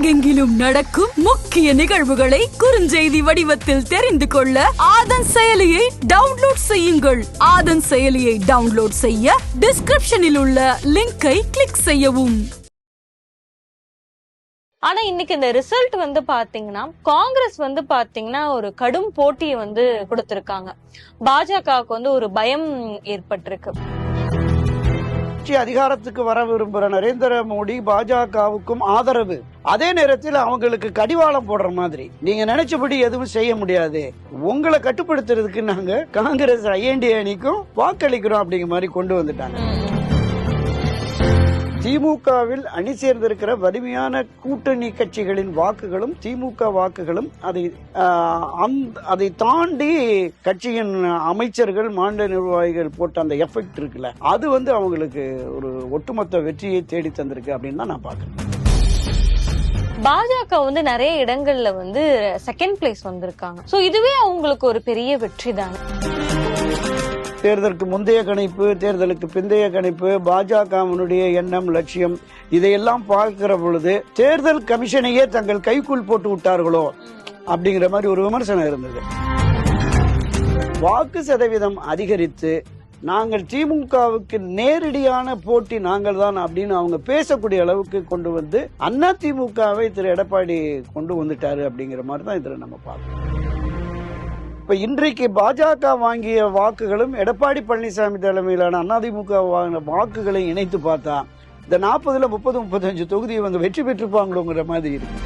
உலகெங்கிலும் நடக்கும் முக்கிய நிகழ்வுகளை குறுஞ்செய்தி வடிவத்தில் தெரிந்து கொள்ள ஆதன் செயலியை டவுன்லோட் செய்யுங்கள். ஆதன் செயலியை டவுன்லோட் செய்ய டிஸ்கிரிப்ஷனில் உள்ள லிங்கை கிளிக் செய்யவும். ஆனா இன்னைக்கு இந்த ரிசல்ட் பாத்தீங்கன்னா காங்கிரஸ் பாத்தீங்கன்னா ஒரு கடும் போட்டியை கொடுத்திருக்காங்க. பாஜகவுக்கு ஒரு பயம் ஏற்பட்டிருக்கு. அதிகாரத்துக்கு வர விரும்புகிற நரேந்திர மோடி பாஜகவுக்கும் ஆதரவு. அதே நேரத்தில் அவங்களுக்கு கடிவாளம் போடுற மாதிரி நீங்க நினைச்சபடி எதுவும் செய்ய முடியாது, உங்களை கட்டுப்படுத்துறதுக்கு நாங்க காங்கிரஸ் ஐஎன்டி அணிக்கும் வாக்களிக்கிறோம் அப்படிங்கிற மாதிரி கொண்டு வந்துட்டாங்க. திமுகவில் அணி சேர்ந்திருக்கிற வலிமையான கூட்டணி கட்சிகளின் வாக்குகளும் திமுக வாக்குகளும் அதை தாண்டி கட்சியின் அமைச்சர்கள் மாநில நிர்வாகிகள் போட்ட அந்த எஃபெக்ட் இருக்குல்ல, அது அவங்களுக்கு ஒரு ஒட்டுமொத்த வெற்றியை தேடி தந்திருக்கு அப்படின்னு தான் நான் பாக்குறேன். பாஜக நிறைய இடங்கள்ல செகண்ட் பிளேஸ் வந்திருக்காங்க. சோ இதுவே அவங்களுக்கு ஒரு பெரிய வெற்றி தானே. தேர்தலுக்கு முந்தைய கணிப்பு, தேர்தலுக்கு பிந்தைய கணிப்பு, பாஜகவினுடைய எண்ணம், லட்சியம், இதையெல்லாம் பார்க்கிற பொழுது தேர்தல் கமிஷனையே தங்கள் கைக்குள் போட்டு விட்டார்களோ அப்படிங்கிற மாதிரி ஒரு விமர்சனம் இருந்தது. வாக்கு சதவீதம் அதிகரித்து நாங்கள் திமுகவுக்கு நேரடியான போட்டி நாங்கள் தான் அப்படின்னு அவங்க பேசக்கூடிய அளவுக்கு கொண்டு வந்து அண்ணா திமுகவை திரு எடப்பாடி கொண்டு வந்துட்டாரு அப்படிங்கிற மாதிரி தான் இதுல நம்ம பார்க்கணும். இப்ப இன்றைக்கு பாஜக வாங்கிய வாக்குகளும் எடப்பாடி பழனிசாமி தலைமையிலான அதிமுக வாங்கின வாக்குகளை இணைத்து பார்த்தா இந்த 40ல் 30-35 தொகுதியை வெற்றி பெற்றிருப்பாங்களோங்கிற மாதிரி இருக்கு.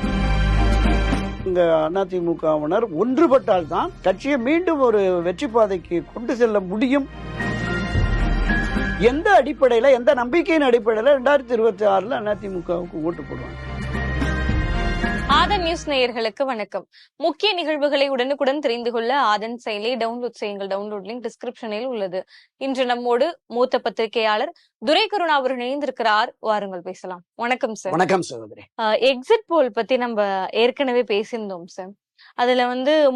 இங்க அதிமுகவினர் ஒன்றுபட்டால் தான் கட்சியை மீண்டும் ஒரு வெற்றி பாதைக்கு கொண்டு செல்ல முடியும். எந்த அடிப்படையில, எந்த நம்பிக்கையின் அடிப்படையில 2026 அதிமுகவுக்கு ஓட்டு போடுவாங்க. ஆதன் நியூஸ் நேயர்களுக்கு வணக்கம். முக்கிய நிகழ்வுகளை உடனுக்குடன் தெரிந்து கொள்ள ஆதன் செயலியை டவுன்லோட் செய்யுங்கள். டவுன்லோட் லிங்க் டிஸ்கிரிப்ஷனில் உள்ளது. இன்று நம்மோடு மூத்த பத்திரிகையாளர் துரைகருணா அவர்கள் இணைந்திருக்கிறார். வாருங்கள் பேசலாம். வணக்கம் சார். வணக்கம் சகோதரி. எக்ஸிட் போல் பத்தி நம்ம ஏற்கனவே பேசியிருந்தோம் சார். அதுல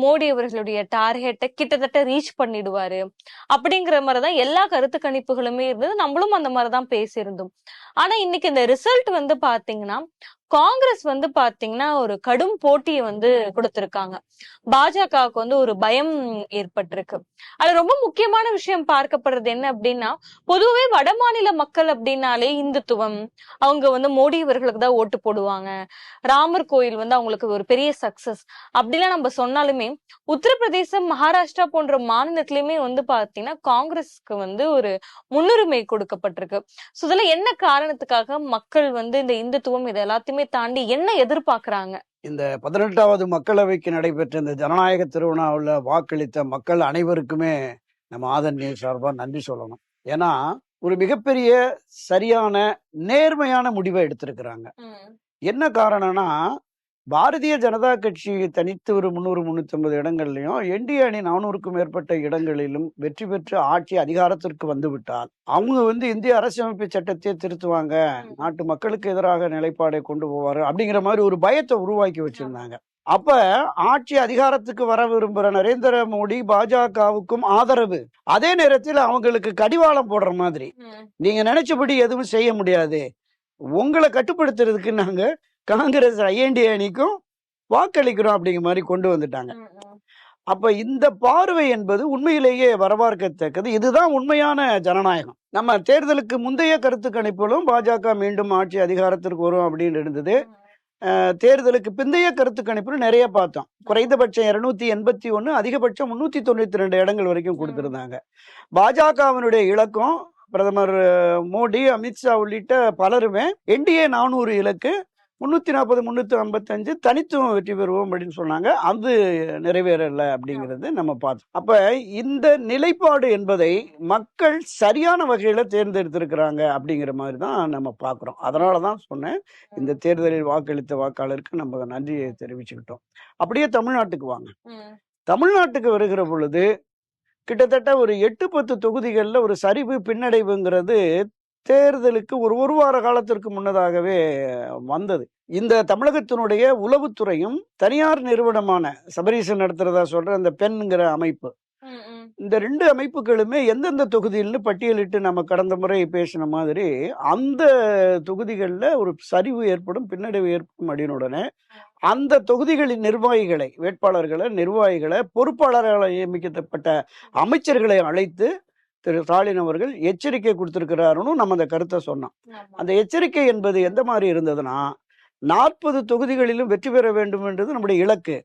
மோடி அவர்களுடைய டார்கெட்டை கிட்டத்தட்ட ரீச் பண்ணிடுவாரு அப்படிங்கிற மாதிரிதான் எல்லா கருத்து கணிப்புகளுமே இருந்தது. நம்மளும் அந்த மாதிரிதான் பேசியிருந்தோம். ஆனா இன்னைக்கு இந்த ரிசல்ட் பாத்தீங்கன்னா காங்கிரஸ் பாத்தீங்கன்னா ஒரு கடும் போட்டியை கொடுத்திருக்காங்க. பாஜகவுக்கு ஒரு பயம் ஏற்பட்டிருக்கு. அது ரொம்ப முக்கியமான விஷயம் பார்க்கப்படுறது என்ன அப்படின்னா, பொதுவே வட மாநில மக்கள் அப்படின்னாலே இந்துத்துவம், அவங்க மோடி இவர்களுக்கு தான் ஓட்டு போடுவாங்க. ராமர் கோயில் அவங்களுக்கு ஒரு பெரிய சக்சஸ் அப்படிலாம் நம்ம சொன்னாலுமே உத்தரப்பிரதேசம், மகாராஷ்டிரா போன்ற மாநிலத்திலயுமே பாத்தீங்கன்னா காங்கிரஸ்க்கு ஒரு முன்னுரிமை கொடுக்கப்பட்டிருக்கு. சோ இதுல என்ன காரணத்துக்காக மக்கள் இந்த இந்துத்துவம் இது எல்லாத்தையுமே தாண்டி என்ன எதிர்பார்க்கறாங்க? இந்த 18வது மக்களவைக்கு நடைபெற்ற இந்த ஜனநாயக திருவிழாவில் வாக்களித்த மக்கள் அனைவருக்குமே நம்ம ஆதன் நியூஸ் சார்பா நன்றி சொல்லணும். ஏன்னா ஒரு மிகப்பெரிய சரியான நேர்மையான முடிவை எடுத்திருக்கிறாங்க. என்ன காரணம்னா, பாரதிய ஜனதா கட்சி தனித்து ஒரு 300-350 இடங்கள்லயும், என்டிஏ அணி 400க்கும் மேற்பட்ட இடங்களிலும் வெற்றி பெற்று ஆட்சி அதிகாரத்திற்கு வந்துவிட்டால் அவங்க இந்திய அரசியலமைப்பு சட்டத்தை திருத்துவாங்க, நாட்டு மக்களுக்கு எதிராக நிலைப்பாடை கொண்டு போவாரு அப்படிங்கிற மாதிரி ஒரு பயத்தை உருவாக்கி வச்சிருந்தாங்க. அப்ப ஆட்சி அதிகாரத்துக்கு வர விரும்புகிற நரேந்திர மோடி பாஜகவுக்கும் ஆதரவு. அதே நேரத்தில் அவங்களுக்கு கடிவாளம் போடுற மாதிரி நீங்க நினைச்சபடி எதுவும் செய்ய முடியாது, உங்களை கட்டுப்படுத்துறதுக்கு நாங்க காங்கிரஸ் ஐஎன்டி அணிக்கும் வாக்களிக்கிறோம் அப்படிங்கிற மாதிரி கொண்டு வந்துட்டாங்க. அப்ப இந்த பார்வை என்பது உண்மையிலேயே வரவேற்கத்தக்கது. இதுதான் உண்மையான ஜனநாயகம். நம்ம தேர்தலுக்கு முந்தைய கருத்து கணிப்புகளும் பாஜக மீண்டும் ஆட்சி அதிகாரத்திற்கு வரும் அப்படின்னு இருந்தது. தேர்தலுக்கு பிந்தைய கருத்து கணிப்புகளும் நிறைய பார்த்தோம். குறைந்தபட்சம் 281, அதிகபட்சம் 392 இடங்கள் வரைக்கும் கொடுத்திருந்தாங்க. பாஜகவினுடைய இலக்கம் பிரதமர் மோடி, அமித்ஷா உள்ளிட்ட பலருமே என்டிஏ 400 இலக்கு, 340, 355 தனித்துவம் வெற்றி பெறுவோம் அப்படின்னு சொன்னாங்க. அது நிறைவேறல அப்படிங்கிறது நம்ம பார்த்தோம். அப்ப இந்த நிலைப்பாடு என்பதை மக்கள் சரியான வகையில தேர்ந்தெடுத்திருக்கிறாங்க அப்படிங்கிற மாதிரி தான் நம்ம பார்க்கிறோம். அதனாலதான் சொன்னேன், இந்த தேர்தலில் வாக்களித்த வாக்காளருக்கு நம்ம நன்றியை தெரிவிச்சுக்கிட்டோம். அப்படியே தமிழ்நாட்டுக்கு வாங்க. தமிழ்நாட்டுக்கு வருகிற பொழுது கிட்டத்தட்ட ஒரு 8-10 தொகுதிகளில் ஒரு சரிவு பின்னடைவுங்கிறது தேர்தலுக்கு ஒரு வார காலத்திற்கு முன்னதாகவே வந்தது. இந்த தமிழகத்தினுடைய உளவுத்துறையும் தனியார் நிறுவனமான சபரீசன் நடத்துறதா சொல்ற அந்த பெண்ங்கிற அமைப்பு இந்த 2 அமைப்புகளுமே எந்தெந்த தொகுதியில்னு பட்டியலிட்டு நம்ம கடந்த முறை பேசின மாதிரி, அந்த தொகுதிகள்ல ஒரு சரிவு ஏற்படும், பின்னடைவு ஏற்படும் அப்படின்னுடனே, அந்த தொகுதிகளின் நிர்வாகிகளை, நிர்வாகிகளை, பொறுப்பாளர்களாக நியமிக்கப்பட்ட அமைச்சர்களை அழைத்து திரு ஸ்டாலின் அவர்கள் எச்சரிக்கை கொடுத்திருக்கிறாருன்னு நம்ம அந்த கருத்தை சொன்னோம். அந்த எச்சரிக்கை என்பது எந்த மாதிரி இருந்ததுன்னா, 40 தொகுதிகளிலும் வெற்றி பெற வேண்டும் என்றது நம்முடைய இலக்கு.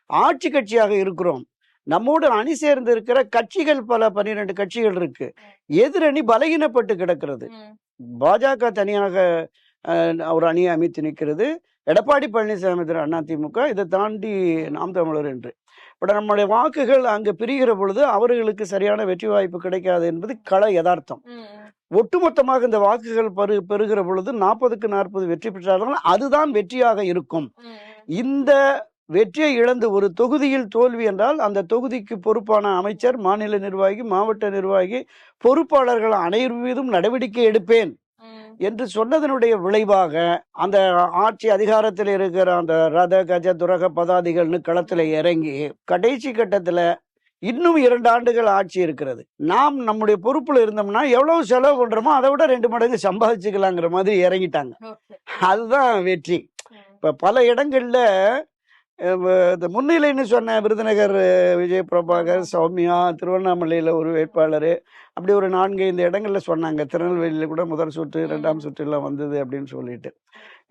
ஆட்சி கட்சியாக இருக்கிறோம். நம்மோடு அணி சேர்ந்து இருக்கிற கட்சிகள் பல 12 கட்சிகள் இருக்கு. எதிரணி பலகீனப்பட்டு கிடக்கிறது. பாஜக தனியாக ஒரு அணியை அமைத்து நிற்கிறது. எடப்பாடி பழனிசாமி திரு அதிமுக, இதை தாண்டி நாம் தமிழர் என்று. பட் நம்முடைய வாக்குகள் அங்கு பிரிகிற பொழுது அவர்களுக்கு சரியான வெற்றி வாய்ப்பு கிடைக்காது என்பது கள யதார்த்தம். ஒட்டுமொத்தமாக இந்த வாக்குகள் பெறுகிற பொழுது 40க்கு 40 வெற்றி பெற்றார்கள். அதுதான் வெற்றியாக இருக்கும். இந்த வெற்றியை இழந்து ஒரு தொகுதியில் தோல்வி என்றால் அந்த தொகுதிக்கு பொறுப்பான அமைச்சர், மாநில நிர்வாகி, மாவட்ட நிர்வாகி, பொறுப்பாளர்கள் அனைவர் மீதும் நடவடிக்கை எடுப்பேன் என்று சொன்னதனுடைய விளைவாக அந்த ஆட்சி அதிகாரத்தில் இருக்கிற அந்த ரத கஜ துரக பதாதிகள்னு களத்துல இறங்கி கடைசி கட்டத்துல இன்னும் 2 ஆண்டுகள் ஆட்சி இருக்கிறது. நாம் நம்முடைய பொறுப்புல இருந்தோம்னா எவ்வளவு செலவு பண்றோமோ அதை விட 2 மடங்கு சம்பாதிச்சுக்கலாங்கிற மாதிரி இறங்கிட்டாங்க. அதுதான் வெற்றி. இப்ப பல இடங்கள்ல இந்த முன்னிலைன்னு சொன்ன விருதுநகர் விஜய் பிரபாகர், சௌமியா, திருவண்ணாமலையில் ஒரு வேட்பாளர், அப்படி ஒரு 4-5 இடங்கள்ல சொன்னாங்க. திருநெல்வேலியில் கூட முதல் சுற்று 2ஆம் சுற்றுலாம் வந்தது அப்படின்னு சொல்லிட்டு.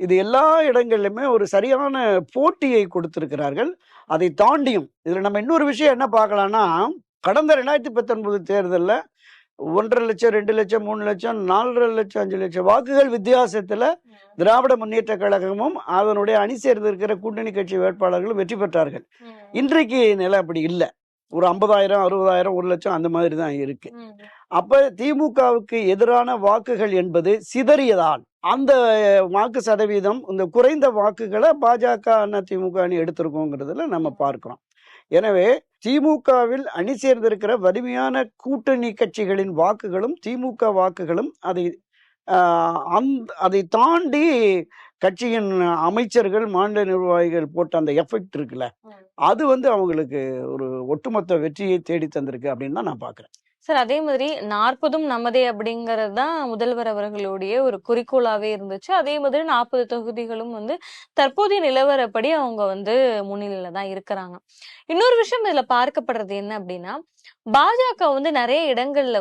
இது எல்லா இடங்கள்லையுமே ஒரு சரியான போட்டியை கொடுத்திருக்கிறார்கள். அதை தாண்டியும் இதில் நம்ம இன்னொரு விஷயம் என்ன பார்க்கலாம்னா, கடந்த 2019 தேர்தலில் 1.5 லட்சம், 2 லட்சம், 3 லட்சம், 4.5 லட்சம், 5 லட்சம் வாக்குகள் வித்தியாசத்துல திராவிட முன்னேற்ற கழகமும் அதனுடைய அணி சேர்ந்து இருக்கிற கூட்டணி கட்சி வேட்பாளர்களும் வெற்றி பெற்றார்கள். இன்றைக்கு நிலை அப்படி இல்லை. ஒரு 50,000, 60,000, 1 லட்சம் அந்த மாதிரி தான் இருக்கு. அப்ப திமுகவுக்கு எதிரான வாக்குகள் என்பது சிதறியதால் அந்த வாக்கு சதவீதம், இந்த குறைந்த வாக்குகளை பாஜக, அதிமுக அணி எடுத்திருக்கோங்கிறதுல நம்ம பார்க்கிறோம். எனவே திமுகவில் அணி சேர்ந்திருக்கிற வலிமையான கூட்டணி கட்சிகளின் வாக்குகளும் திமுக வாக்குகளும் அதை தாண்டி கட்சியின் அமைச்சர்கள், மாநில நிர்வாகிகள் போட்ட அந்த எஃபெக்ட் இருக்குல்ல, அது அவங்களுக்கு ஒரு ஒட்டுமொத்த வெற்றியை தேடி தந்திருக்கு அப்படின்னு தான் நான் பாக்குறேன். சார், அதே மாதிரி 40ம் நமதே அப்படிங்கிறது தான் முதல்வர் அவர்களுடைய ஒரு குறிக்கோளாவே இருந்துச்சு. அதே மாதிரி 40 தொகுதிகளும் தற்போதைய நிலவரப்படி அவங்க முன்னிலையில தான் இருக்கிறாங்க. இன்னொரு விஷயம் இதுல பார்க்கப்படுறது என்ன அப்படின்னா, பாஜக நிறைய இடங்கள்ல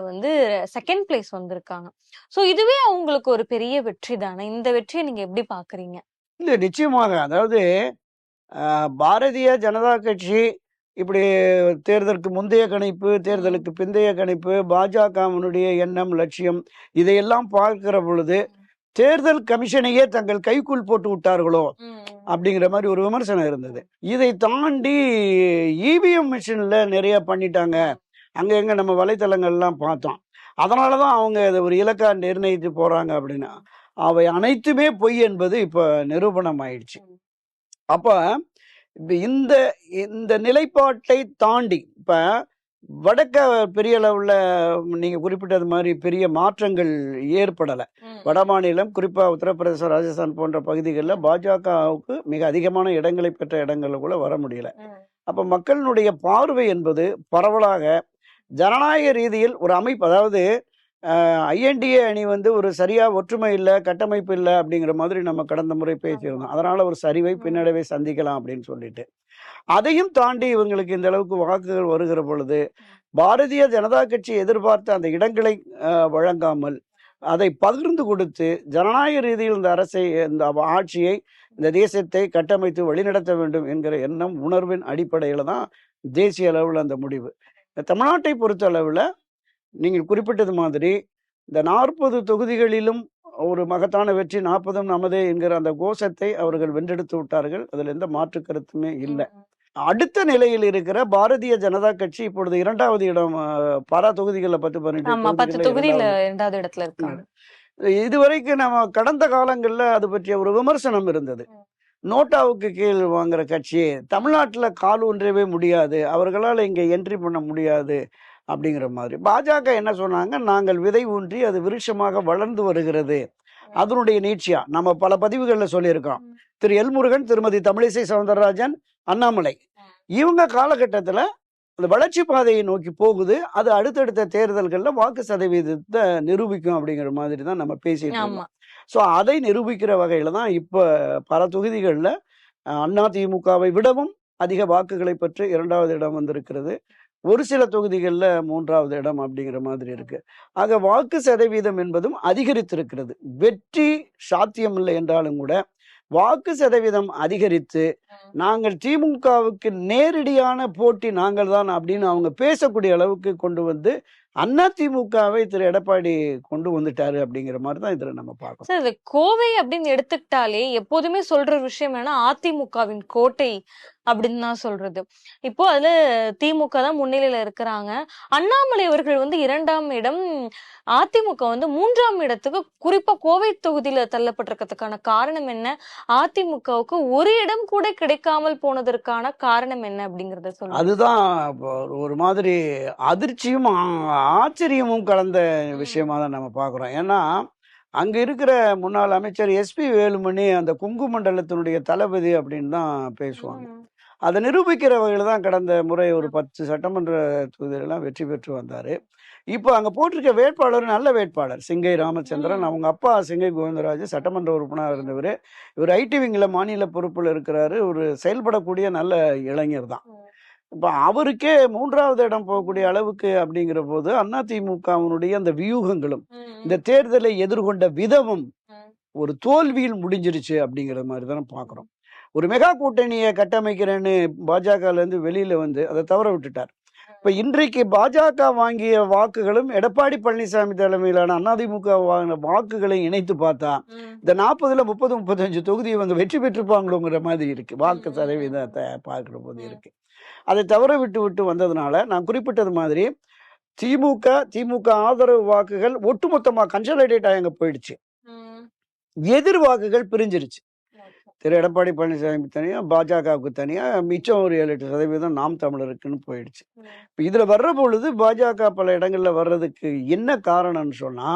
செகண்ட் பிளேஸ் வந்திருக்காங்க. சோ இதுவே அவங்களுக்கு ஒரு பெரிய வெற்றி தானே. இந்த வெற்றியை நீங்க எப்படி பாக்குறீங்க? இல்ல, நிச்சயமாக. அதாவது பாரதிய ஜனதா கட்சி இப்படி தேர்தலுக்கு முந்தைய கணிப்பு, தேர்தலுக்கு பிந்தைய கணிப்பு, பாஜகவினுடைய எண்ணம், லட்சியம், இதையெல்லாம் பார்க்கிற பொழுது தேர்தல் கமிஷனையே தங்கள் கைக்குள் போட்டு விட்டார்களோ அப்படிங்கிற மாதிரி ஒரு விமர்சனம் இருந்தது. இதை தாண்டி இவிஎம் மிஷின்ல நிறைய பண்ணிட்டாங்க, அங்க எங்க நம்ம வலைத்தளங்கள்லாம் பார்த்தோம். அதனாலதான் அவங்க அதை ஒரு இலக்கா நிர்ணயித்து போறாங்க அப்படின்னா, அவை அனைத்துமே பொய் என்பது இப்ப நிரூபணம் ஆயிடுச்சு. அப்ப இந்த இந்த நிலைப்பாட்டை தாண்டி இப்ப வடக்க பெரிய அளவுல நீங்க குறிப்பிட்டது மாதிரி பெரிய மாற்றங்கள் ஏற்படலை. வட மாநிலம், குறிப்பா உத்தரப்பிரதேசம், ராஜஸ்தான் போன்ற பகுதிகளில் பாஜகவுக்கு மிக அதிகமான இடங்களை பெற்ற இடங்கள்ல கூட வர முடியல. அப்ப மக்களினுடைய பார்வை என்பது பரவலாக ஜனநாயக ரீதியில் ஒரு அமைப்பு, அதாவது ஐஎன்டிஏ அணி ஒரு சரியா ஒற்றுமை இல்லை, கட்டமைப்பு இல்லை அப்படிங்கிற மாதிரி நம்ம கடந்த முறை பேசியிருந்தோம். அதனால ஒரு சரிவை, பின்னடைவை சந்திக்கலாம் அப்படின்னு சொல்லிட்டு, அதையும் தாண்டி இவங்களுக்கு இந்த அளவுக்கு வாக்குகள் வருகிற பொழுது பாரதிய ஜனதா கட்சி எதிர்பார்த்த அந்த இடங்களை வழங்காமல் அதை பகிர்ந்து கொடுத்து ஜனநாயக ரீதியில் இந்த அரசை, இந்த ஆட்சியை, இந்த தேசத்தை கட்டமைத்து வழிநடத்த வேண்டும் என்கிற எண்ணம், உணர்வின் அடிப்படையில தான் தேசிய அளவில் அந்த முடிவு. தமிழ்நாட்டை பொறுத்த அளவில் நீங்கள் குறிப்பிட்டது மாதிரி இந்த 40 தொகுதிகளிலும் ஒரு மகத்தான வெற்றி, 40ம் நமதே என்கிற அந்த கோஷத்தை அவர்கள் வென்றெடுத்து விட்டார்கள். அதுல எந்த மாற்று கருத்துமே இல்லை. அடுத்த நிலையில் இருக்கிற பாரதிய ஜனதா கட்சி இப்பொழுது 2வது இடம், பல தொகுதிகளில் 10-12 தொகுதியில 2வது இடத்துல இருக்காங்க. இதுவரைக்கும் நம்ம கடந்த காலங்கள்ல அது பற்றிய ஒரு விமர்சனம் இருந்தது. நோட்டாவுக்கு கீழ் வாங்குற கட்சி தமிழ்நாட்டில் கால் ஊன்றவே முடியாது, அவர்களால் இங்க என்ட்ரி பண்ண முடியாது அப்படிங்கிற மாதிரி. பாஜக என்ன சொன்னாங்க, நாங்கள் விதை ஊன்றி அது விருட்சமாக வளர்ந்து வருகிறது, அதனுடைய நீட்சியா நம்ம பல பதிவுகளில் சொல்லியிருக்கோம். திரு எல் முருகன், திருமதி தமிழிசை சவுந்தரராஜன், அண்ணாமலை, இவங்க காலகட்டத்தில் அந்த வளர்ச்சி பாதையை நோக்கி போகுது. அது அடுத்தடுத்த தேர்தல்கள்ல வாக்கு சதவீதத்தை நிரூபிக்கும் அப்படிங்கிற மாதிரி தான் நம்ம பேசிட்டு ஆமா. இருக்கோம். ஸோ அதை நிரூபிக்கிற வகையில தான் இப்ப பல தொகுதிகள்ல அதிமுகவை விடவும் அதிக வாக்குகளை பெற்று 2வது இடம் வந்திருக்கிறது. ஒரு சில தொகுதிகள்ல 3வது இடம் அப்படிங்கிற மாதிரி இருக்கு. ஆக வாக்கு சதவீதம் என்பதும் அதிகரித்திருக்கிறது. வெற்றி சாத்தியமில்லை என்றாலும் கூட வாக்கு சதவீதம் அதிகரித்து நாங்கள் திமுகவுக்கு நேரடியான போட்டி நாங்கள் தான் அப்படின்னு அவங்க பேசக்கூடிய அளவுக்கு கொண்டு வந்து அதிமுகவை திரு எடப்பாடி கொண்டு வந்துட்டாரு அப்படிங்கிற மாதிரி தான் இதுல நம்ம பார்க்கணும். சார், இது கோவை அப்படின்னு எடுத்துக்கிட்டாலே எப்போதுமே சொல்ற விஷயம் என்னன்னா அதிமுகவின் கோட்டை அப்படின்னு தான் சொல்றது. இப்போ அதுல திமுக தான் முன்னிலையில இருக்கிறாங்க. அண்ணாமலை அவர்கள் வந்து 2ஆம் இடம், அதிமுக வந்து 3ஆம் இடத்துக்கு குறிப்பா கோவை தொகுதியில தள்ளப்பட்டிருக்கிறதுக்கான காரணம் என்ன? அதிமுகவுக்கு ஒரு இடம் கூட கிடைக்காமல் போனதற்கான காரணம் என்ன அப்படிங்கறத சொல்லுங்க. அதுதான் ஒரு மாதிரி அதிர்ச்சியும் ஆச்சரியமும் கலந்த விஷயமா தான் நம்ம பார்க்குறோம். ஏன்னா அங்க இருக்கிற முன்னாள் அமைச்சர் எஸ்பி வேலுமணி அந்த கொங்கு மண்டலத்தினுடைய தளபதி அப்படின்னு தான் பேசுவாங்க. அதை நிரூபிக்கிற வகையில் தான் கடந்த முறை ஒரு 10 சட்டமன்ற தொகுதிகளெல்லாம் வெற்றி பெற்று வந்தார். இப்போ அங்கே போட்டிருக்க வேட்பாளர் நல்ல வேட்பாளர் சிங்கை ராமச்சந்திரன். அவங்க அப்பா சிங்கை கோவிந்தராஜ் சட்டமன்ற உறுப்பினராக இருந்தவர். இவர் ஐடி விங்கில் மாநில பொறுப்பில் இருக்கிறாரு. ஒரு செயல்படக்கூடிய நல்ல இளைஞர் தான். இப்போ அவருக்கே 3வது இடம் போகக்கூடிய அளவுக்கு அப்படிங்கிற போது அதிமுகவினுடைய அந்த வியூகங்களும் இந்த தேர்தலை எதிர்கொண்ட விதமும் ஒரு தோல்வியில் முடிஞ்சிருச்சு அப்படிங்கிற மாதிரி தானே பார்க்குறோம். ஒரு மெகா கூட்டணியை கட்டமைக்கிறேன்னு பாஜகலேருந்து வெளியில வந்து அதை தவற விட்டுட்டார். இப்ப இன்றைக்கு பாஜக வாங்கிய வாக்குகளும் எடப்பாடி பழனிசாமி தலைமையிலான அதிமுக வாங்கின வாக்குகளை இணைத்து பார்த்தா இந்த 40ல் 30, 35 தொகுதி இவங்க வெற்றி பெற்றுப்பாங்களோங்கிற மாதிரி இருக்கு. வாக்கு சதவீதத்தை பார்க்கிற போது இருக்கு. அதை தவற விட்டு வந்ததுனால நான் குறிப்பிட்டது மாதிரி திமுக ஆதரவு வாக்குகள் ஒட்டுமொத்தமா கன்சாலிடேட் ஆகி அங்க போயிடுச்சு. எதிர் வாக்குகள் பிரிஞ்சிருச்சு. திரு எடப்பாடி பழனிசாமி தனியா, பாஜகவுக்கு தனியா, மிச்சம் ஒரு 7-8% நாம் தமிழருக்குன்னு போயிடுச்சு. இப்போ இதுல வர்ற பொழுது பாஜக பல இடங்கள்ல வர்றதுக்கு என்ன காரணம்னு சொன்னா,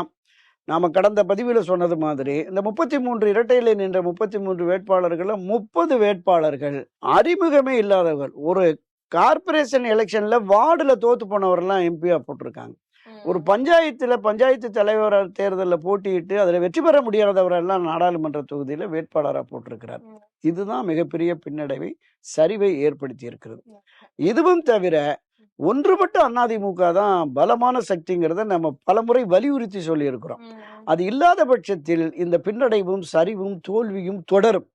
நாம கடந்த பதிவில் சொன்னது மாதிரி இந்த 33 இரட்டையில நின்ற 33 வேட்பாளர்கள்ல 30 வேட்பாளர்கள் அறிமுகமே இல்லாதவர்கள். ஒரு கார்பரேஷன் எலெக்ஷன்ல வார்டுல தோத்து போனவரெல்லாம் எம்பியா போட்டிருக்காங்க. ஒரு பஞ்சாயத்து தலைவர் தேர்தலில் போட்டியிட்டு அதில் வெற்றி பெற முடியாதவரெல்லாம் நாடாளுமன்ற தொகுதியில வேட்பாளராக போட்டிருக்கிறார். இதுதான் மிகப்பெரிய பின்னடைவை, சரிவை ஏற்படுத்தி இருக்கிறது. இதுவும் தவிர ஒன்றுபட்ட அதிமுக தான் பலமான சக்திங்கிறத நம்ம பலமுறை வலியுறுத்தி சொல்லி இருக்கிறோம். அது இல்லாத பட்சத்தில் இந்த பின்னடைவும் சரிவும் தோல்வியும் தொடரும்.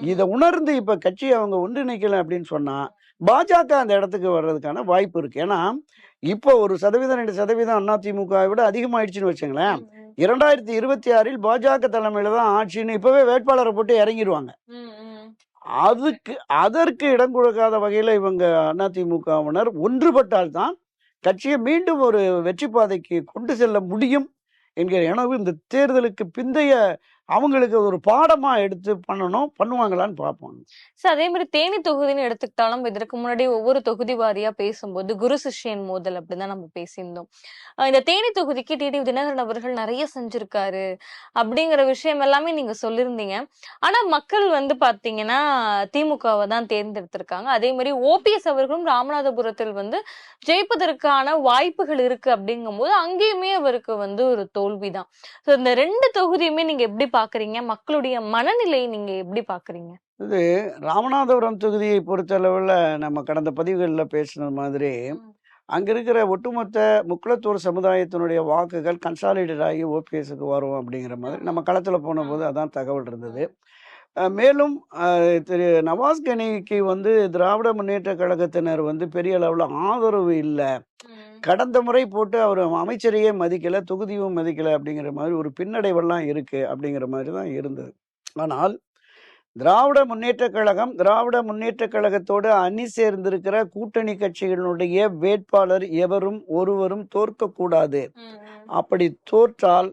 இதை உணர்ந்து இப்ப கட்சி அவங்க ஒன்றிணைக்கல அப்படின்னு சொன்னா பாஜக அந்த இடத்துக்கு வர்றதுக்கான வாய்ப்பு இருக்கு. ஏன்னா இப்போ 1%, 2% அதிமுக விட அதிகமாயிடுச்சுன்னு வச்சுங்களேன். 2026 பாஜக தலைமையில தான் ஆட்சின்னு இப்பவே வேட்பாளரை போட்டு இறங்கிடுவாங்க. அதற்கு இடம் கொடுக்காத வகையில இவங்க அதிமுகவினர் ஒன்றுபட்டால் தான் கட்சியை மீண்டும் ஒரு வெற்றி பாதைக்கு கொண்டு செல்ல முடியும் என்கிற எனவு இந்த தேர்தலுக்கு பிந்தைய அவங்களுக்கு ஒரு பாடமா எடுத்து பண்ணுவாங்களான்னு பார்ப்போம். சார், அதே மாதிரி தேனி தொகுதின்னு எடுத்துக்கிட்டாலும் இதற்கு முன்னாடி ஒவ்வொரு தொகுதி வாரியா பேசும்போது குரு சிஷ்யன் மோதல் அப்படிதான் நம்ம பேசியிருந்தோம். இந்த தேனி தொகுதிக்கு டிடிவி தினகரன் அவர்கள் நிறைய செஞ்சிருக்காரு அப்படிங்கிற விஷயம் எல்லாமே நீங்க சொல்லியிருந்தீங்க. ஆனா மக்கள் வந்து பாத்தீங்கன்னா திமுகவை தான் தேர்ந்தெடுத்திருக்காங்க. அதே மாதிரி ஓபிஎஸ் அவர்களும் ராமநாதபுரத்தில் வந்து ஜெயிப்பதற்கான வாய்ப்புகள் இருக்கு அப்படிங்கும் போது அங்கேயுமே அவருக்கு வந்து ஒரு தோல்விதான். இந்த 2 தொகுதியுமே நீங்க எப்படி பாக்குறீங்க? மக்களுடைய மனநிலை நீங்க எப்படி பாக்குறீங்க? இது ராமநாதபுரம் தொகுதியை பொறுத்தளவுல நம்ம கடந்த பதிவுகளில் பேசினது மாதிரி அங்க இருக்கிற ஒட்டுமொத்த முக்குளத்தூர் சமுதாயத்தினுடைய வாக்குகள் கன்சாலிடேட் ஆகி ஓபிஎஸ்க்கு வரும் அப்படிங்கிற மாதிரி நம்ம களத்துல போன போது அதான் தகவல் இருந்தது. மேலும் திரு நவாஸ் கனிக்கு வந்து திராவிட முன்னேற்ற கழகத்தினர் வந்து பெரிய அளவுல ஆதரவு இல்லை. கடந்த முறை போட்டு அவர் அமைச்சரையே மதிக்கல, தொகுதியும் மதிக்கல அப்படிங்கிற மாதிரி ஒரு பின்னடைவெல்லாம் இருக்கு அப்படிங்கிற மாதிரி தான் இருந்தது. ஆனால் திராவிட முன்னேற்ற கழகத்தோடு அணி சேர்ந்திருக்கிற கூட்டணி கட்சிகளுடைய வேட்பாளர் ஒருவரும் தோற்கக்கூடாது. அப்படி தோற்றால்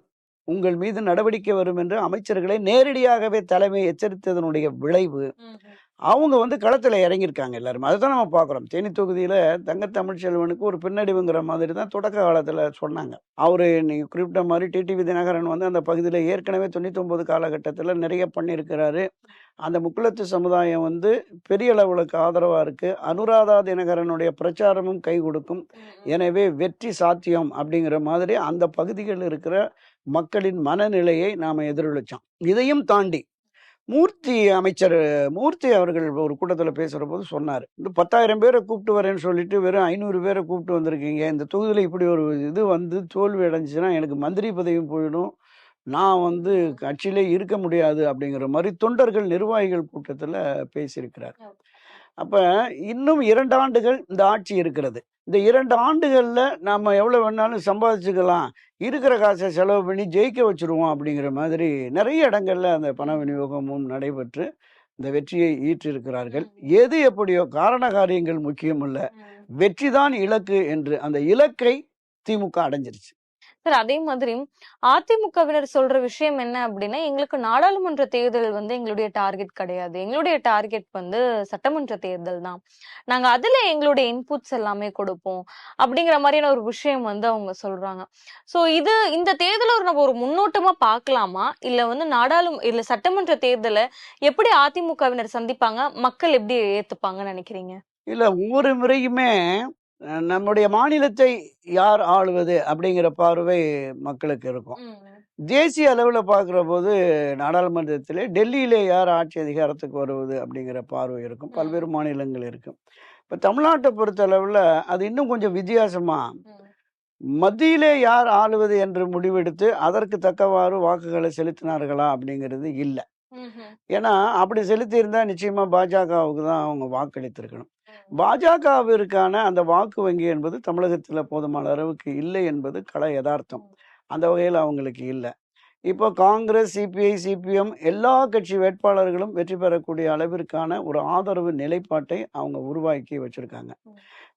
உங்கள் மீது நடவடிக்கை வரும் என்று அமைச்சர்களை நேரடியாகவே தலைமை எச்சரித்ததனுடைய விளைவு அவங்க வந்து களத்தில் இறங்கியிருக்காங்க எல்லாருமே. அதுதான் நம்ம பார்க்குறோம். தேனி தொகுதியில் தங்க தமிழ்ச்செல்வனுக்கு ஒரு பின்னடைவுங்கிற மாதிரி தான் தொடக்க காலத்தில் சொன்னாங்க. அவர் நீங்கள் குறிப்பிட்ட மாதிரி டிடிவி தினகரன் வந்து அந்த பகுதியில் ஏற்கனவே 99 காலகட்டத்தில் நிறைய பண்ணியிருக்கிறாரு. அந்த முக்குளத்து சமுதாயம் வந்து பெரிய அளவுக்கு ஆதரவாக இருக்குது. அனுராதா தினகரனுடைய பிரச்சாரமும் கை கொடுக்கும். எனவே வெற்றி சாத்தியம் அப்படிங்கிற மாதிரி அந்த பகுதிகளில் இருக்கிற மக்களின் மனநிலையை நாம் எதிரொலிச்சோம். இதையும் தாண்டி அமைச்சர் மூர்த்தி அவர்கள் ஒரு கூட்டத்தில் பேசுகிற போது சொன்னார், இந்த 10,000 பேரை கூப்பிட்டு வரேன்னு சொல்லிட்டு வெறும் 500 பேரை கூப்பிட்டு வந்திருக்கீங்க. இந்த தொகுதியில் இப்படி ஒரு இது வந்து தோல்வி அடைஞ்சிச்சுன்னா எனக்கு மந்திரி பதவியும் போயிடும், நான் வந்து கட்சியிலே இருக்க முடியாது அப்படிங்கிற மாதிரி தொண்டர்கள் நிர்வாகிகள் கூட்டத்தில் பேசியிருக்கிறார். அப்போ இன்னும் 2 ஆண்டுகள் இந்த ஆட்சி இருக்கிறது. இந்த 2 ஆண்டுகளில் நாம் எவ்வளோ வேணாலும் சம்பாதிச்சுக்கலாம், இருக்கிற காசை செலவு பண்ணி ஜெயிக்க வச்சுருவோம் அப்படிங்கிற மாதிரி நிறைய இடங்களில் அந்த பண விநியோகமும் நடைபெற்று இந்த வெற்றியை ஈற்றிருக்கிறார்கள். எது எப்படியோ காரண காரியங்கள் முக்கியம் இல்லை, வெற்றி தான் இலக்கு என்று அந்த இலக்கை திமுக அடைஞ்சிருச்சு. சார், அதே மாதிரி அதிமுகவினர் சொல்ற விஷயம் என்ன அப்படின்னா, எங்களுக்கு நாடாளுமன்ற தேர்தல் வந்து எங்களுடைய டார்கெட் கிடையாது, எங்களுடைய டார்கெட் வந்து சட்டமன்ற தேர்தல் தான், நாங்க அதுல எங்களுடைய இன்புட்ஸ் எல்லாமே கொடுப்போம் அப்படிங்கிற மாதிரியான ஒரு விஷயம் வந்து அவங்க சொல்றாங்க. சோ இந்த தேர்தலை நம்ம ஒரு முன்னோட்டமா பார்க்கலாமா, இல்ல வந்து இல்ல சட்டமன்ற தேர்தலை எப்படி அதிமுகவினர் சந்திப்பாங்க, மக்கள் எப்படி ஏத்துப்பாங்கன்னு நினைக்கிறீங்க? இல்ல, ஒவ்வொரு முறையுமே நம்முடைய மாநிலத்தை யார் ஆளுவது அப்படிங்கிற பார்வை மக்களுக்கு இருக்கும். தேசிய அளவில் பார்க்குற போது நாடாளுமன்றத்திலே டெல்லியிலே யார் ஆட்சி அதிகாரத்துக்கு வருவது அப்படிங்கிற பார்வை இருக்கும். பல்வேறு மாநிலங்கள் இருக்கும். இப்போ தமிழ்நாட்டை பொறுத்த அளவில் அது இன்னும் கொஞ்சம் வித்தியாசமா, மத்தியிலே யார் ஆளுவது என்று முடிவெடுத்து அதற்கு தக்கவாறு வாக்குகளை செலுத்தினார்களா அப்படிங்கிறது இல்லை. ஏன்னா அப்படி செலுத்தியிருந்தா நிச்சயமா பாஜகவுக்கு தான் அவங்க வாக்களித்திருக்கணும். பாஜகவிற்கான அந்த வாக்கு வங்கி என்பது தமிழகத்தில் போதுமான அளவுக்கு இல்லை என்பது கள யதார்த்தம். அந்த வகையில் அவங்களுக்கு இல்லை. இப்போ காங்கிரஸ், சிபிஐ, சிபிஎம் எல்லா கட்சி வேட்பாளர்களும் வெற்றி பெறக்கூடிய அளவிற்கான ஒரு ஆதரவு நிலைப்பாட்டை அவங்க உருவாக்கி வச்சிருக்காங்க.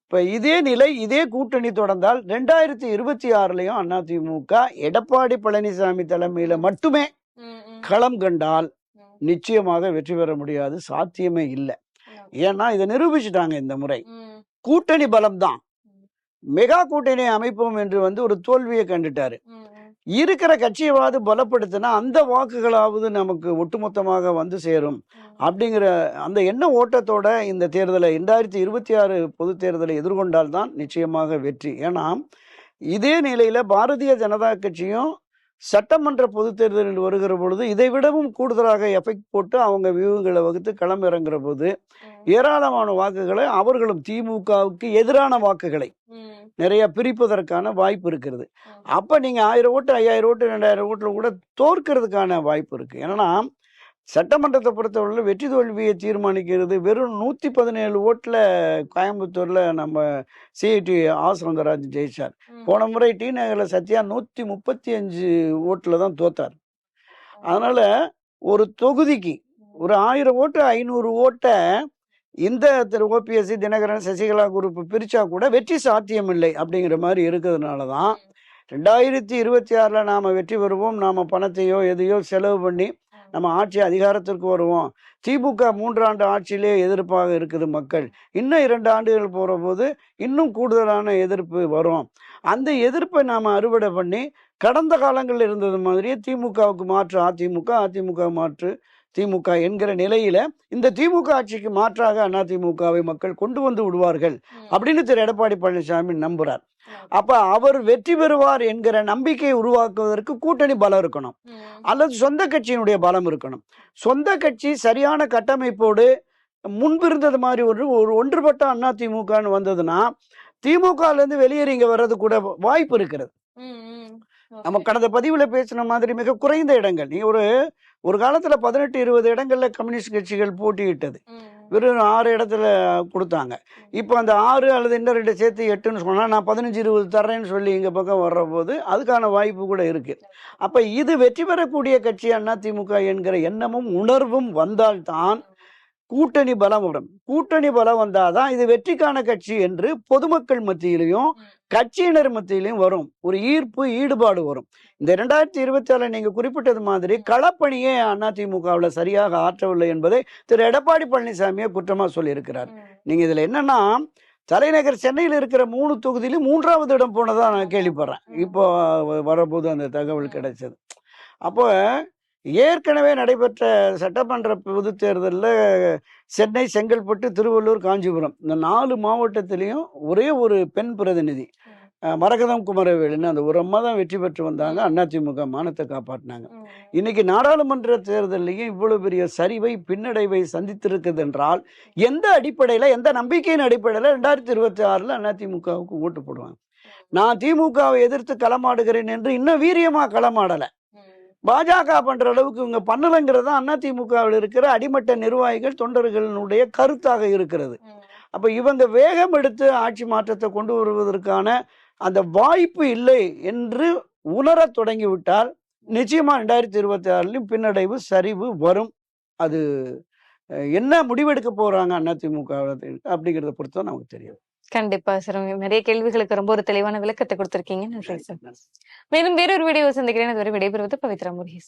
இப்போ இதே நிலை, இதே கூட்டணி தொடர்ந்தால் 2026லயும் அதிமுக எடப்பாடி பழனிசாமி தலைமையில மட்டுமே களம் கண்டால் நிச்சயமாக வெற்றி பெற முடியாது, சாத்தியமே இல்லை. ஏன்னா இதை நிரூபிச்சுட்டாங்க. இந்த முறை கூட்டணி பலம் தான், மெகா கூட்டணி அமைப்போம் என்று வந்து ஒரு தோல்வியை கண்டுட்டாரு. இருக்கிற கட்சியவாது பலப்படுத்தினா அந்த வாக்குகளாவது நமக்கு ஒட்டுமொத்தமாக வந்து சேரும் அப்படிங்கிற அந்த எண்ண ஓட்டத்தோட இந்த தேர்தலை 2026 பொது தேர்தலை எதிர்கொண்டால்தான் நிச்சயமாக வெற்றி. ஏன்னா இதே நிலையில பாரதிய ஜனதா கட்சியும் சட்டமன்ற பொது தேர்தலில் வருகிற பொழுது இதை விடவும் கூடுதலாக எஃபெக்ட் போட்டு அவங்க வியூகங்களை வகுத்து களம் இறங்குற போது ஏராளமான வாக்குகளை அவர்களும் திமுகவுக்கு எதிரான வாக்குகளை நிறைய பிரிப்பதற்கான வாய்ப்பு இருக்கிறது. அப்ப நீங்க 1000 ஓட்டு, 5000 ஓட்டு, 2000 ஓட்டுல கூட தோற்கிறதுக்கான வாய்ப்பு இருக்கு. ஏன்னா சட்டமன்றத்தை பொறுத்தவரையில் வெற்றி தோல்வியை தீர்மானிக்கிறது வெறும் 117 ஓட்டில் கோயம்புத்தூரில் நம்ம சிஐடி ஆசவந்தராஜ் ஜெயிச்சார். போன முறை டி நகரில் சத்யா 135 ஓட்டில் தான் தோத்தார். அதனால் ஒரு தொகுதிக்கு ஒரு 1000 ஓட்டு, 500 ஓட்டை இந்த திரு ஓபிஎஸ்சி, தினகரன், சசிகலா குரூப் பிரித்தா கூட வெற்றி சாத்தியமில்லை அப்படிங்கிற மாதிரி இருக்கிறதுனால தான் 2026 நாம் வெற்றி பெறுவோம், நாம் பணத்தையோ எதையோ செலவு பண்ணி நம்ம ஆட்சி அதிகாரத்திற்கு வருவோம். திமுக 3 ஆண்டு ஆட்சியிலே எதிர்ப்பாக இருக்குது மக்கள். இன்னும் 2 ஆண்டுகள் போகிற போது இன்னும் கூடுதலான எதிர்ப்பு வரும். அந்த எதிர்ப்பை நாம் அறுவடை பண்ணி கடந்த காலங்களில் இருந்தது மாதிரியே திமுகவுக்கு மாற்று அதிமுக, அதிமுக மாற்று திமுக என்கிற நிலையில இந்த திமுக ஆட்சிக்கு மாற்றாக அதிமுகவை மக்கள் கொண்டு வந்து விடுவார்கள் அப்படின்னு திரு எடப்பாடி பழனிசாமி நம்புறார். அப்ப அவர் வெற்றி பெறுவார் என்கிற நம்பிக்கையை உருவாக்குவதற்கு கூட்டணி பலம் இருக்கணும், அல்லது சொந்த கட்சியினுடைய பலம் இருக்கணும். சொந்த கட்சி சரியான கட்டமைப்போடு முன்பு இருந்தது மாதிரி ஒரு ஒன்றுபட்ட அதிமுகன்னு வந்ததுன்னா திமுகல இருந்து வெளியேறி இங்க வர்றது கூட வாய்ப்பு இருக்கிறது. நம்ம கடந்த பதிவுல பேசின மாதிரி மிக குறைந்த இடங்கள், நீ ஒரு காலத்துல 18-20 இடங்கள்ல கம்யூனிஸ்ட் கட்சிகள் போட்டியிட்டது, வெறும் 6 இடத்துல கொடுத்தாங்க. இப்போ அந்த 6 அல்லது இன்னும் 2 சேர்த்து 8ன்னு சொன்னா நான் 15-20 தர்றேன்னு சொல்லி இங்க பக்கம் வர்ற போது அதுக்கான வாய்ப்பு கூட இருக்கு. அப்ப இது வெற்றி பெறக்கூடிய கட்சி அதிமுக என்கிற எண்ணமும் உணர்வும் வந்தால்தான் கூட்டணி பலம் வரும். கூட்டணி பலம் வந்தாதான் இது வெற்றிக்கான கட்சி என்று பொதுமக்கள் மத்தியிலையும் கட்சியினர் மத்தியிலையும் வரும். ஒரு ஈர்ப்பு ஈடுபாடு வரும். இந்த 2024 நீங்க குறிப்பிட்டது மாதிரி களப்பணியே அதிமுகவுல சரியாக ஆற்றவில்லை என்பதை திரு எடப்பாடி பழனிசாமியே குற்றமா சொல்லியிருக்கிறார். நீங்க இதுல என்னன்னா, தலைநகர் சென்னையில் இருக்கிற 3 தொகுதியிலும் 3வது இடம் போனதா நான் கேள்விப்படுறேன். இப்போ வரபோது அந்த தகவல் கிடைச்சது. அப்போ ஏற்கனவே நடைபெற்ற சட்டமன்ற பொதுத் தேர்தலில் சென்னை, செங்கல்பட்டு, திருவள்ளூர், காஞ்சிபுரம் இந்த 4 மாவட்டத்திலையும் ஒரே ஒரு பெண் பிரதிநிதி மரகதம் குமரவேலுன்னு அந்த ஒரு அம்மா தான் வெற்றி பெற்று வந்தாங்க. அதிமுக மானத்தை காப்பாற்றினாங்க. இன்னைக்கு நாடாளுமன்ற தேர்தலையும் இவ்வளவு பெரிய சரிவை பின்னடைவை சந்தித்திருக்குது என்றால் எந்த அடிப்படையில, எந்த நம்பிக்கையின் அடிப்படையில 2026 அதிமுகவுக்கு ஓட்டு போடுவாங்க? நான் திமுகவை எதிர்த்து களமாடுகிறேன் என்று இன்னும் வீரியமா களமாடல. பாஜக பண்ற அளவுக்கு இவங்க பண்ணலைங்கிறது தான் அதிமுகவில் இருக்கிற அடிமட்ட நிர்வாகிகள் தொண்டர்களுடைய கருத்தாக இருக்கிறது. அப்ப இவங்க வேகம் எடுத்து ஆட்சி மாற்றத்தை கொண்டு வருவதற்கான அந்த வாய்ப்பு இல்லை என்று உணரத் தொடங்கிவிட்டால் நிச்சயமா 2026 பின்னடைவு சரிவு வரும். அது என்ன முடிவெடுக்க போறாங்க அதிமுக அப்படிங்கிறத பொறுத்து தான் நமக்கு தெரியும். கண்டிப்பா சார். நிறைய கேள்விகளுக்கு ரொம்ப ஒரு தெளிவான விளக்கத்தை கொடுத்திருக்கீங்க. நன்றி சார். மேலும் வேறொரு வீடியோ சந்திக்கிறேன். அதுவரை விடைபெறுவது பவித்ரா முருகேசன்.